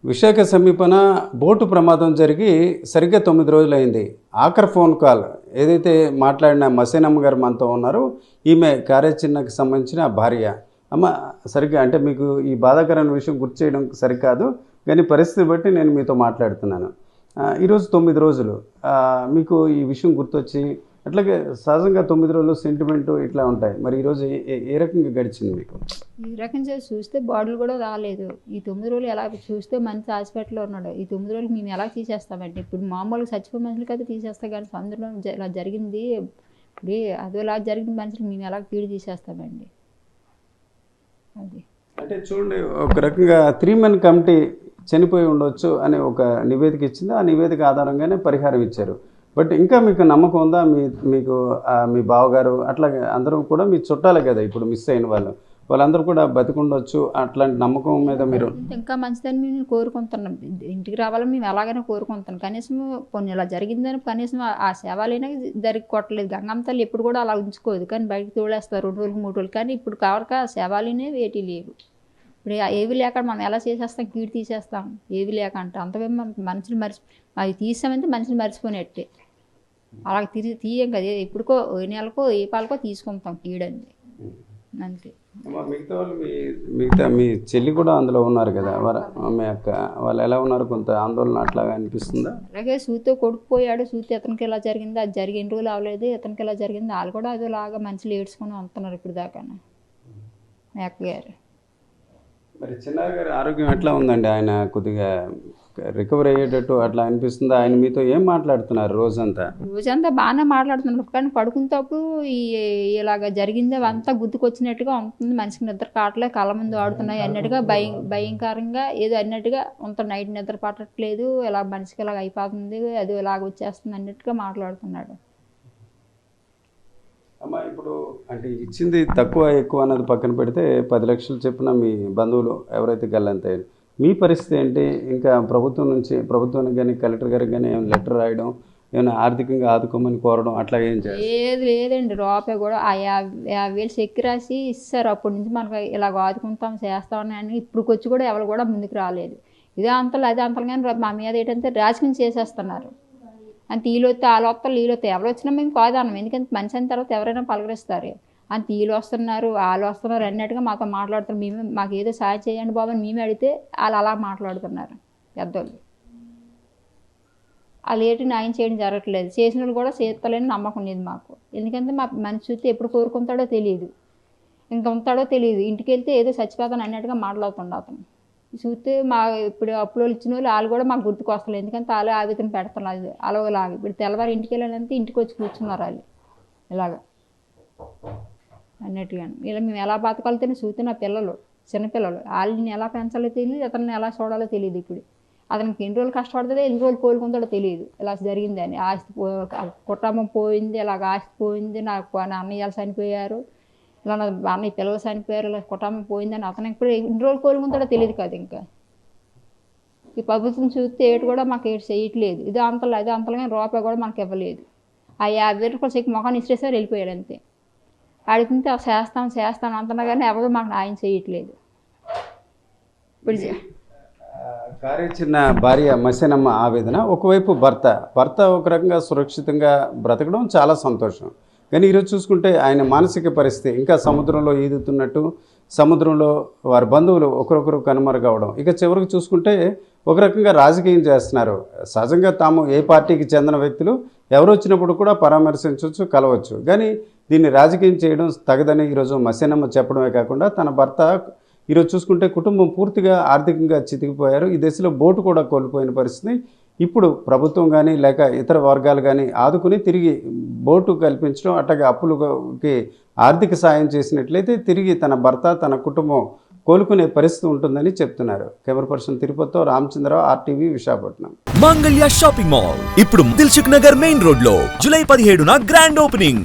Visakha సమీపన boat ప్రమాదం జరిగి సరిగ్గా 9 రోజులైంది. ఆఖరి ఫోన్ కాల్ ఏదైతే మాట్లాడిన మసేనమ్మ గారు మనతో ఉన్నారో ఈమె కార్యాచరణకు సంబంధించిన భార్య. అమ్మ, సరిగ్గా అంటే మీకు ఈ బాధాకరమైన విషయం గుర్తు చేయడం సరికాదు, కానీ పరిస్థితి బట్టి నేను మీతో మాట్లాడుతున్నాను. ఈరోజు 9 రోజులు మీకు ఈ విషయం గుర్తొచ్చి, అట్లాగే సహజంగా 9 రోజులు సెంటిమెంటు ఇట్లా ఉంటాయి. మరి ఈరోజు ఏ రకంగా గడిచింది మీకు? ఈ రకంగా చూస్తే బాడీలు కూడా రాలేదు. ఈ 9 రోజులు ఎలా చూస్తే మనిషి హాస్పిటల్లో ఉన్నాడు. ఈ 9 రోజులు మేము ఎలా తీసేస్తామండి? ఇప్పుడు మామూలుగా చచ్చిపోయే మనుషులకి అయితే తీసేస్తాం, కానీ అందులో ఇలా జరిగింది, ఇప్పుడు అదోలా జరిగిన మనుషులు మేము ఎలా కీడు తీసేస్తామండి? అది అంటే చూడండి, ఒక రకంగా 3 మెన్ కమిటీ చనిపోయి ఉండొచ్చు అని ఒక నివేదిక ఇచ్చింది. ఆ నివేదిక ఆధారంగానే పరిహారం ఇచ్చారు. బట్ ఇంకా మీకు నమ్మకం ఉందా? మీకు మీ బావగారు అట్లాగే అందరూ కూడా మీ చుట్టాలే కదా ఇప్పుడు మిస్ అయిన వాళ్ళందరూ కూడా బతికుండొచ్చు అట్లాంటి నమ్మకం మీద మీరు ఇంకా మంచిదని మేము కోరుకుంటున్నాం. ఇంటికి రావాలని మేము ఎలాగైనా కోరుకుంటున్నాం. కనీసం కొన్ని ఇలా జరిగిందని కనీసం ఆ సేవలైనా జరిగి కొట్టలేదు. గంగమ్మ తల్లి ఎప్పుడు కూడా అలా ఉంచుకోదు, కానీ బయటకు తోడేస్తారు 2 రోజులు 3 రోజులు. కానీ ఇప్పుడు కావక సేవలనే వేటి లేవు. ఇప్పుడు ఏవి లేక మనం ఎలా చేసేస్తాం, కీడు తీసేస్తాం ఏవి లేక అంటే అంతవేమో మనుషులు అవి తీసామంటే మనుషులు మర్చిపోయినట్టే. అలా తీయం కదా, ఎప్పుడుకో ఏ నెలకో ఏ పాలకో తీసుకుంటాం కీడండి అంతే. మిగతా మీ చెల్లి కూడా అందులో ఉన్నారు కదా, మీ అక్క వాళ్ళు ఎలా ఉన్నారు? కొంత ఆందోళన అట్లాగా అనిపిస్తుందా? అలాగే సూతో కొడుకుపోయాడు, సూతి ఇతనికి ఎలా జరిగింది, అది జరిగి 2 రోజులు అవ్వలేదు, ఇతనికి ఎలా జరిగింది, వాళ్ళు కూడా అదేలాగా మనుషులు ఏడ్చుకొని ఉంటున్నారు ఇప్పుడు దాకా. మీ అక్కగారు మరి చిన్నారి గారి ఆరోగ్యం ఎట్లా ఉందండి? ఆయన కొద్దిగా రికవర్ అయ్యేటట్టు అట్లా అనిపిస్తుందా? ఆయన మీతో ఏం మాట్లాడుతున్నారు రోజంతా? బాగానే మాట్లాడుతున్నారు, కానీ పడుకునేటప్పుడు ఇలాగ జరిగింది అవంతా గుర్తుకొచ్చినట్టుగా ఉంటుంది. మనిషికి నిద్ర కావట్లే, కళ్ళ ముందు ఆడుతున్నాయి అన్నట్టుగా భయంకరంగా ఏదో అన్నట్టుగా ఉంటుంది. నైట్ నిద్ర పట్టట్లేదు, ఇలా మనిషికి ఇలాగ అయిపోతుంది, అది ఇలాగ వచ్చేస్తుంది అన్నట్టుగా మాట్లాడుతున్నాడు. అమ్మ, ఇప్పుడు అంటే ఇచ్చింది తక్కువ ఎక్కువ అన్నది పక్కన పెడితే 10 లక్షలు చెప్పిన మీ బంధువులు ఎవరైతే గల్లంతయ్యారు, మీ పరిస్థితి ఏంటి? ఇంకా ప్రభుత్వానికి కానీ కలెక్టర్ గారికి కానీ ఏమైనా లెటర్ రాయడం, ఏమైనా ఆర్థికంగా ఆదుకోమని కోరడం అట్లా ఏం చేయాలి? లేదండి, రూపాయి కూడా ఆ 50,000 చెక్ రాసి ఇస్తారు. అప్పటి నుంచి మనకు ఇలాగ ఆదుకుంటాం చేస్తామని అని ఇప్పుడుకొచ్చి కూడా ఎవరు కూడా ముందుకు రాలేదు. ఇదే అంతలు అదే అంతలు, కానీ మా మీద ఏంటంటే రాజకీయం చేసేస్తున్నారు. అంత వీళ్ళొస్తే వాళ్ళు వస్తారు, వీళ్ళు వస్తే ఎవరు వచ్చినా మేము కాదన్నాం. ఎందుకంటే మనిషి అయిన తర్వాత ఎవరైనా పలకరిస్తారు. అంత వీళ్ళు వస్తున్నారు వాళ్ళు వస్తున్నారు అన్నట్టుగా మాతో మాట్లాడుతున్నారు. మేమే మాకు ఏదో సాయం చేయండి బాబు అని మేమే అడిగితే వాళ్ళు అలా మాట్లాడుతున్నారు పెద్దోళ్ళు. వాళ్ళు ఏంటి న్యాయం చేయడం జరగట్లేదు. చేసిన వాళ్ళు కూడా చేస్తలేని నమ్మకం లేదు మాకు. ఎందుకంటే మా మనిషి చూస్తే ఎప్పుడు కోరుకుంటాడో తెలియదు, ఇంకా ఉంటాడో తెలియదు. ఇంటికి వెళ్తే ఏదో చచ్చిపోతాను అన్నట్టుగా మాట్లాడుతుండ అతను. చూస్తే ఇప్పుడు అప్పులో ఇచ్చిన వాళ్ళు కూడా మాకు గుర్తుకు వస్తలేదు. ఎందుకంటే వాళ్ళు ఆవేదన పెడుతున్నారు అలాగలాగా. ఇప్పుడు తెల్లవారు ఇంటికి వెళ్ళాలంటే ఇంటికి వచ్చి కూర్చున్నారు వాళ్ళు ఇలాగా అన్నట్టుగా. ఇలా మేము ఎలా బతకాలితేనే చూస్తే నా పిల్లలు చిన్నపిల్లలు వాళ్ళని ఎలా పెంచాలో తెలియదు, అతన్ని ఎలా చూడాలో తెలియదు. ఇప్పుడు అతనికి ఎన్ని రోజులు కష్టపడుతుందో ఎన్ని రోజులు కోలుకుంటాడో తెలియదు. ఇలా జరిగిందని ఆస్తి కుటుంబం పోయింది, ఇలాగ ఆస్తి పోయింది, నా అన్నయ్యలు చనిపోయారు, ఇలా నా అన్నయ్య పిల్లలు చనిపోయారు, ఇలా కుటుంబం పోయిందని అతను ఇప్పుడు ఎన్ని రోజులు కోలుకుంటాడో తెలియదు కదా. ఇంకా ఈ ప్రభుత్వం చూస్తే ఏటు కూడా మాకు ఏటు చేయట్లేదు. ఇది అంతలు కానీ రూపాయి కూడా మనకు ఇవ్వలేదు. ఆ 50,000 రూపాయలు చెక్ మొఖాన్ని ఇచ్చేసారి వెళ్ళిపోయాడు అంతే. అడిగితే చేస్తాం అంటున్నా కానీ ఎవరు మాకు న్యాయం చేయట్లేదు. ఇప్పుడు కార్యాచరణ భార్య మసేనమ్మ ఆవేదన, ఒకవైపు భర్త ఒక రకంగా సురక్షితంగా బ్రతకడం చాలా సంతోషం. కానీ ఈరోజు చూసుకుంటే ఆయన మానసిక పరిస్థితి ఇంకా సముద్రంలో ఈదుతున్నట్టు, సముద్రంలో వారి బంధువులు ఒకరొకరు కనుమరుగవడం. ఇక చివరికి చూసుకుంటే ఒక రకంగా రాజకీయం చేస్తున్నారు. సహజంగా తాము ఏ పార్టీకి చెందిన వ్యక్తులు ఎవరు వచ్చినప్పుడు కూడా పరామర్శించవచ్చు, కలవచ్చు. కానీ దీన్ని రాజకీయం చేయడం తగదని ఈరోజు మసేనమ్మ చెప్పడమే కాకుండా తన భర్త ఈరోజు చూసుకుంటే కుటుంబం పూర్తిగా ఆర్థికంగా చితికిపోయారు. ఈ దశలో బోటు కూడా కోల్పోయిన పరిస్థితి. ఇప్పుడు ప్రభుత్వం కానీ లేక ఇతర వర్గాలు కానీ ఆదుకుని తిరిగి బోటు కల్పించడం, అట్లాగే అప్పులకి ఆర్థిక సాయం చేసినట్లయితే తిరిగి తన భర్త తన కుటుంబం కోలుకునే పరిస్థితి ఉంటుందని చెప్తున్నారు. కెమెరా పర్సన్ తిరుపతితో Ramachandra Rao, RTV, Visakhapatnam. Mangalya shopping mall ఇప్పుడు దిల్సుఖ్ నగర్ మెయిన్ రోడ్ లో జూలై 17న గ్రాండ్ ఓపెనింగ్.